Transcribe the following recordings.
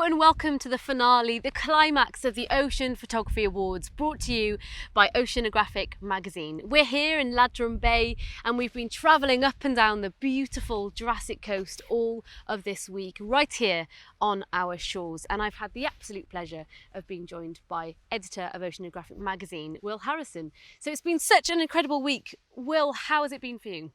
Hello and welcome to the finale, the climax of the Ocean Photography Awards, brought to you by Oceanographic magazine. We're here in Ladram Bay and we've been travelling up and down the beautiful Jurassic Coast all of this week, right here on our shores. And I've had the absolute pleasure of being joined by editor of Oceanographic magazine, Will Harrison. So it's been such an incredible week. Will, how has it been for you?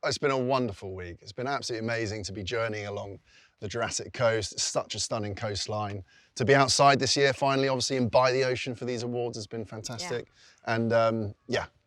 It's been a wonderful week. It's been absolutely amazing to be journeying along the Jurassic Coast. It's such a stunning coastline. To be outside this year, finally, obviously, and by the ocean for these awards has been fantastic. Yeah. And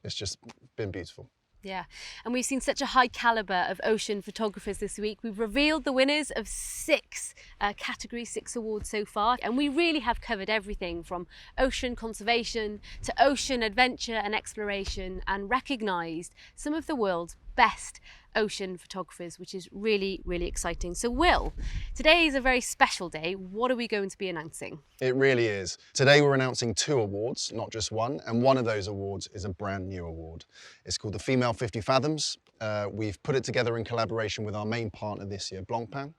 it's just been beautiful. Yeah, and we've seen such a high calibre of ocean photographers this week. We've revealed the winners of six categories, 6 awards so far, and we really have covered everything from ocean conservation to ocean adventure and exploration, and recognised some of the world's best ocean photographers, which is really, really exciting. So Will, today is a very special day. What are we going to be announcing? It really is. Today we're announcing 2 awards, not just one, and one of those awards is a brand new award. It's called the Female 50 Fathoms. We've put it together in collaboration with our main partner this year, Blancpain,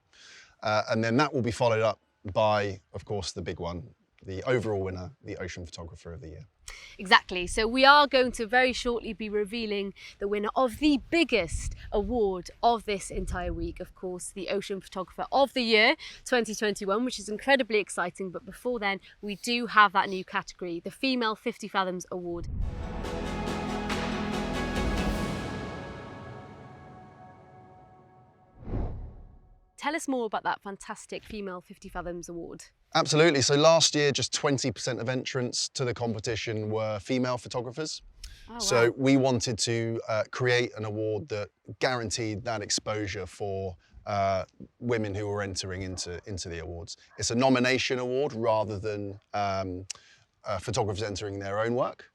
and then that will be followed up by, of course, the big one, the overall winner, the Ocean Photographer of the Year. Exactly. So we are going to very shortly be revealing the winner of the biggest award of this entire week, of course, the Ocean Photographer of the Year 2021, which is incredibly exciting. But before then, we do have that new category, the Female 50 Fathoms Award. Tell us more about that fantastic Female 50 Fathoms Award. Absolutely. So last year, just 20% of entrants to the competition were female photographers. Oh, wow. So we wanted to create an award that guaranteed that exposure for women who were entering into the awards. It's a nomination award rather than photographers entering their own work.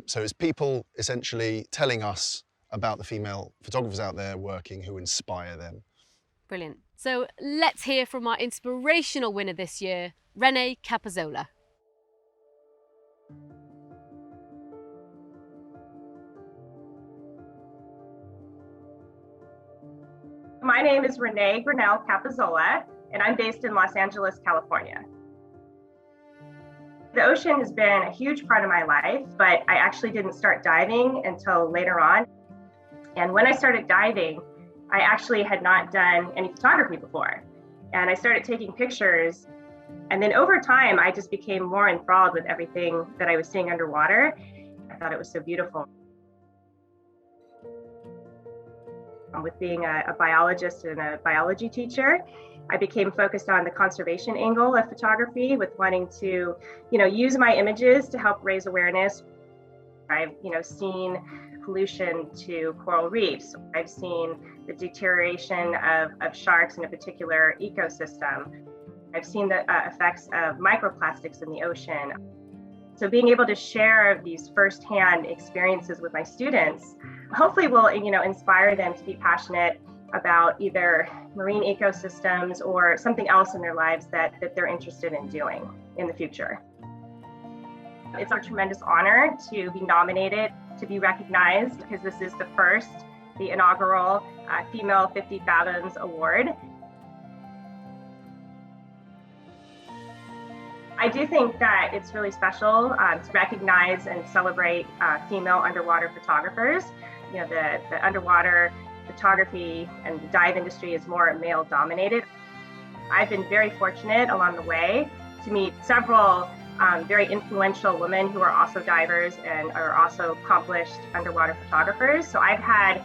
So it's people essentially telling us about the female photographers out there working who inspire them. Brilliant. So let's hear from our inspirational winner this year, Renee Capozzola. My name is Renee Grinnell Capozzola, and I'm based in Los Angeles, California. The ocean has been a huge part of my life, but I actually didn't start diving until later on. And when I started diving, I actually had not done any photography before. And I started taking pictures. And then over time, I just became more enthralled with everything that I was seeing underwater. I thought it was so beautiful. With being a biologist and a biology teacher, I became focused on the conservation angle of photography, with wanting to, use my images to help raise awareness. I've, seen pollution to coral reefs. I've seen the deterioration of sharks in a particular ecosystem. I've seen the effects of microplastics in the ocean. So being able to share these firsthand experiences with my students, hopefully will, inspire them to be passionate about either marine ecosystems or something else in their lives that they're interested in doing in the future. It's a tremendous honor to be nominated, to be recognized, because this is the inaugural Female 50 Fathoms Award. I do think that it's really special to recognize and celebrate female underwater photographers. The underwater photography and the dive industry is more male dominated. I've been very fortunate along the way to meet several very influential women who are also divers and are also accomplished underwater photographers. So I've had,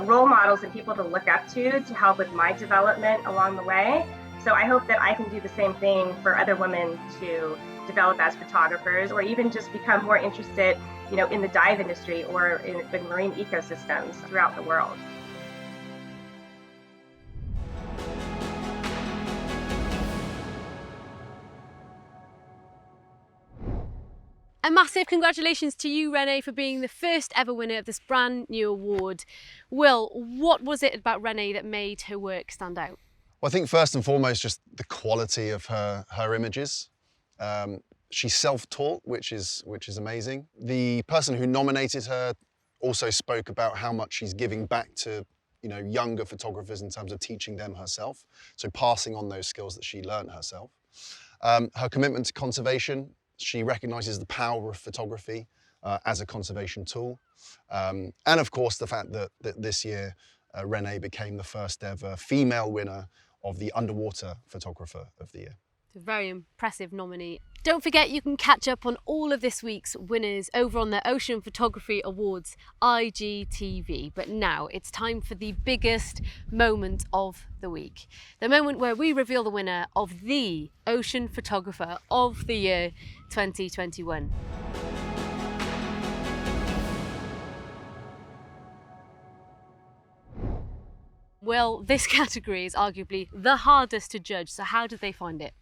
role models and people to look up to help with my development along the way. So I hope that I can do the same thing for other women to develop as photographers, or even just become more interested, in the dive industry or in marine ecosystems throughout the world. A massive congratulations to you, Renee, for being the first ever winner of this brand new award. Will, what was it about Renee that made her work stand out? Well, I think first and foremost, just the quality of her images. She's self-taught, which is amazing. The person who nominated her also spoke about how much she's giving back to younger photographers in terms of teaching them herself. So passing on those skills that she learned herself. Her commitment to conservation, she recognises the power of photography as a conservation tool. And of course, the fact that this year, Renee became the first ever female winner of the Underwater Photographer of the Year. It's a very impressive nominee. Don't forget you can catch up on all of this week's winners over on the Ocean Photography Awards IGTV. But now it's time for the biggest moment of the week. The moment where we reveal the winner of the Ocean Photographer of the Year 2021. Well, this category is arguably the hardest to judge, so how did they find it?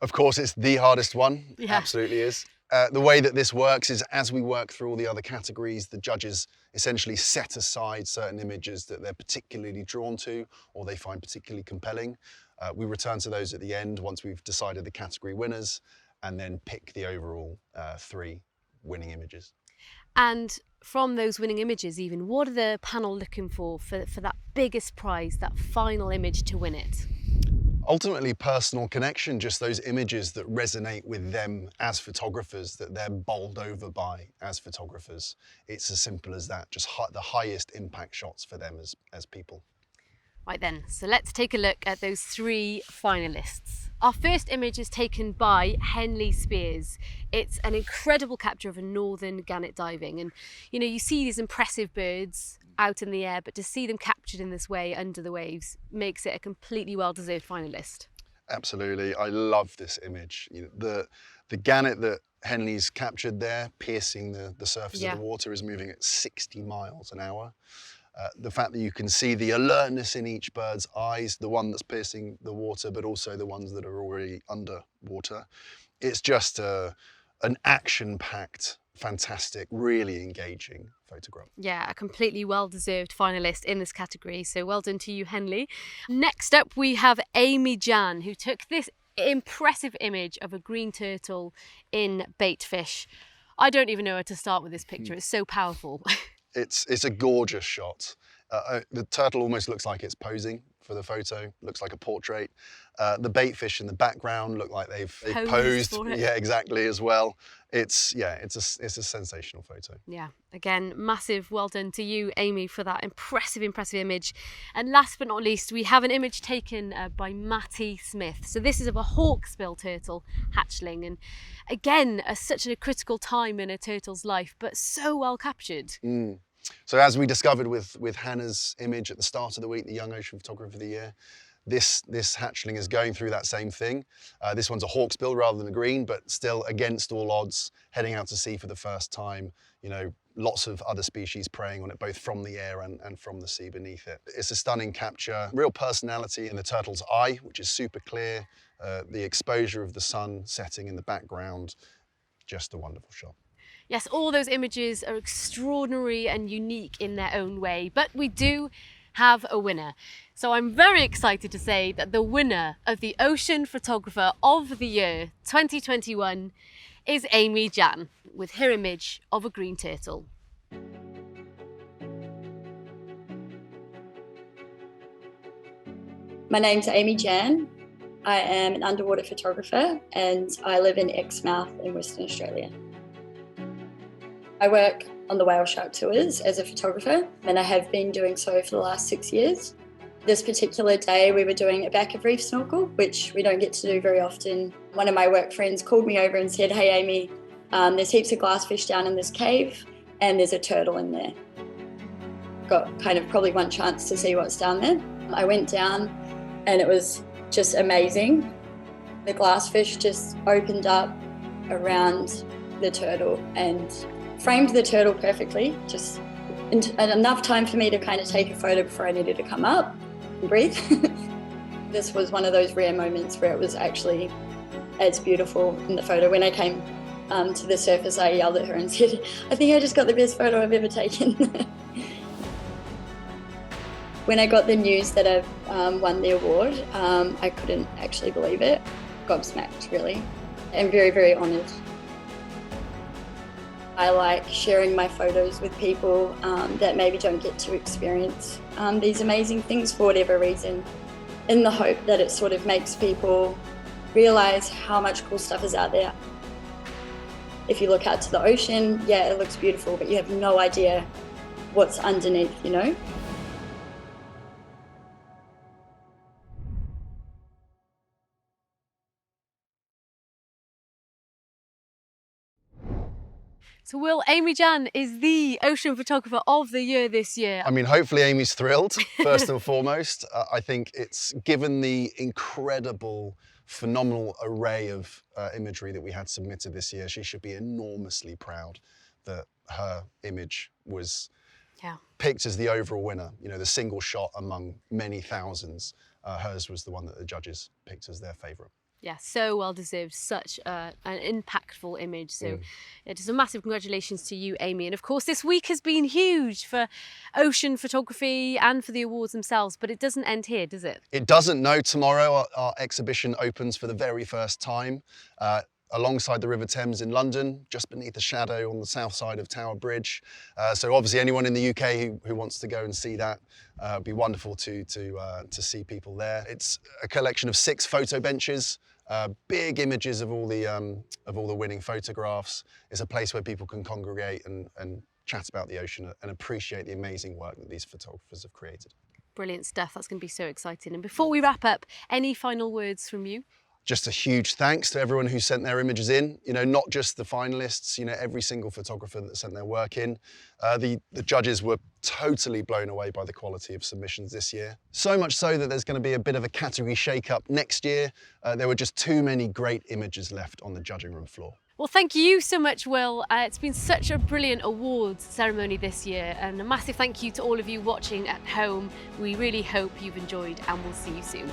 Of course, it's the hardest one. Yeah. Absolutely is. The way that this works is as we work through all the other categories, the judges essentially set aside certain images that they're particularly drawn to or they find particularly compelling. We return to those at the end once we've decided the category winners and then pick the overall 3 winning images. And from those winning images even, what are the panel looking for that biggest prize, that final image to win it? Ultimately, personal connection, just those images that resonate with them as photographers, that they're bowled over by as photographers. It's as simple as that, just the highest impact shots for them as people. Right then, so let's take a look at those 3 finalists. Our first image is taken by Henley Spears. It's an incredible capture of a northern gannet diving. And you know, you see these impressive birds out in the air, but to see them captured in this way under the waves makes it a completely well-deserved finalist. Absolutely, I love this image. You know, the gannet that Henley's captured there, piercing the surface of the water, is moving at 60 miles an hour. The fact that you can see the alertness in each bird's eyes, the one that's piercing the water, but also the ones that are already underwater. It's just an action-packed, fantastic, really engaging photograph. Yeah, a completely well-deserved finalist in this category. So well done to you, Henley. Next up, we have Aimee Jan, who took this impressive image of a green turtle in bait fish. I don't even know where to start with this picture. It's so powerful. It's a gorgeous shot. The turtle almost looks like it's posing for the photo, looks like a portrait. The bait fish in the background look like they've posed for it. Yeah, exactly, as well. It's a sensational photo. Yeah, again, massive well done to you, Aimee, for that impressive image. And last but not least, we have an image taken by Matty Smith. So this is of a hawksbill turtle hatchling, and again, such a critical time in a turtle's life, but so well captured. So as we discovered with Hannah's image at the start of the week, the Young Ocean Photographer of the Year, this hatchling is going through that same thing. This one's a hawksbill rather than a green, but still against all odds, heading out to sea for the first time. You know, lots of other species preying on it, both from the air and from the sea beneath it. It's a stunning capture, real personality in the turtle's eye, which is super clear. The exposure of the sun setting in the background, just a wonderful shot. Yes, all those images are extraordinary and unique in their own way, but we do have a winner. So I'm very excited to say that the winner of the Ocean Photographer of the Year 2021 is Aimee Jan, with her image of a green turtle. My name's Aimee Jan. I am an underwater photographer and I live in Exmouth in Western Australia. I work on the whale shark tours as a photographer, and I have been doing so for the last 6 years. This particular day we were doing a back of reef snorkel, which we don't get to do very often. One of my work friends called me over and said, "Hey Aimee, there's heaps of glassfish down in this cave and there's a turtle in there." Got kind of probably one chance to see what's down there. I went down and it was just amazing. The glassfish just opened up around the turtle and framed the turtle perfectly, just enough time for me to kind of take a photo before I needed to come up and breathe. This was one of those rare moments where it was actually as beautiful in the photo. When I came to the surface, I yelled at her and said, "I think I just got the best photo I've ever taken." When I got the news that I've won the award, I couldn't actually believe it. Gobsmacked, really. I'm very, very honoured. I like sharing my photos with people that maybe don't get to experience these amazing things for whatever reason, in the hope that it sort of makes people realise how much cool stuff is out there. If you look out to the ocean, yeah, it looks beautiful, but you have no idea what's underneath, you know? So Will, Aimee Jan is the ocean photographer of the year this year. I mean, hopefully Amy's thrilled, first and foremost. I think it's given the incredible, phenomenal array of imagery that we had submitted this year. She should be enormously proud that her image was picked as the overall winner. You know, the single shot among many thousands. Hers was the one that the judges picked as their favourite. Yeah, so well deserved, such an impactful image. So just a massive congratulations to you, Aimee. And of course, this week has been huge for ocean photography and for the awards themselves, but it doesn't end here, does it? It doesn't, no. Tomorrow our exhibition opens for the very first time alongside the River Thames in London, just beneath the shadow on the south side of Tower Bridge. So obviously anyone in the UK who wants to go and see that, it'd be wonderful to see people there. It's a collection of 6 photo benches, big images of all the winning photographs. It's a place where people can congregate and chat about the ocean and appreciate the amazing work that these photographers have created. Brilliant stuff. That's going to be so exciting. And before we wrap up, any final words from you? Just a huge thanks to everyone who sent their images in, you know, not just the finalists, you know, every single photographer that sent their work in. The judges were totally blown away by the quality of submissions this year. So much so that there's going to be a bit of a category shake-up next year. There were just too many great images left on the judging room floor. Well, thank you so much, Will. It's been such a brilliant awards ceremony this year, and a massive thank you to all of you watching at home. We really hope you've enjoyed, and we'll see you soon.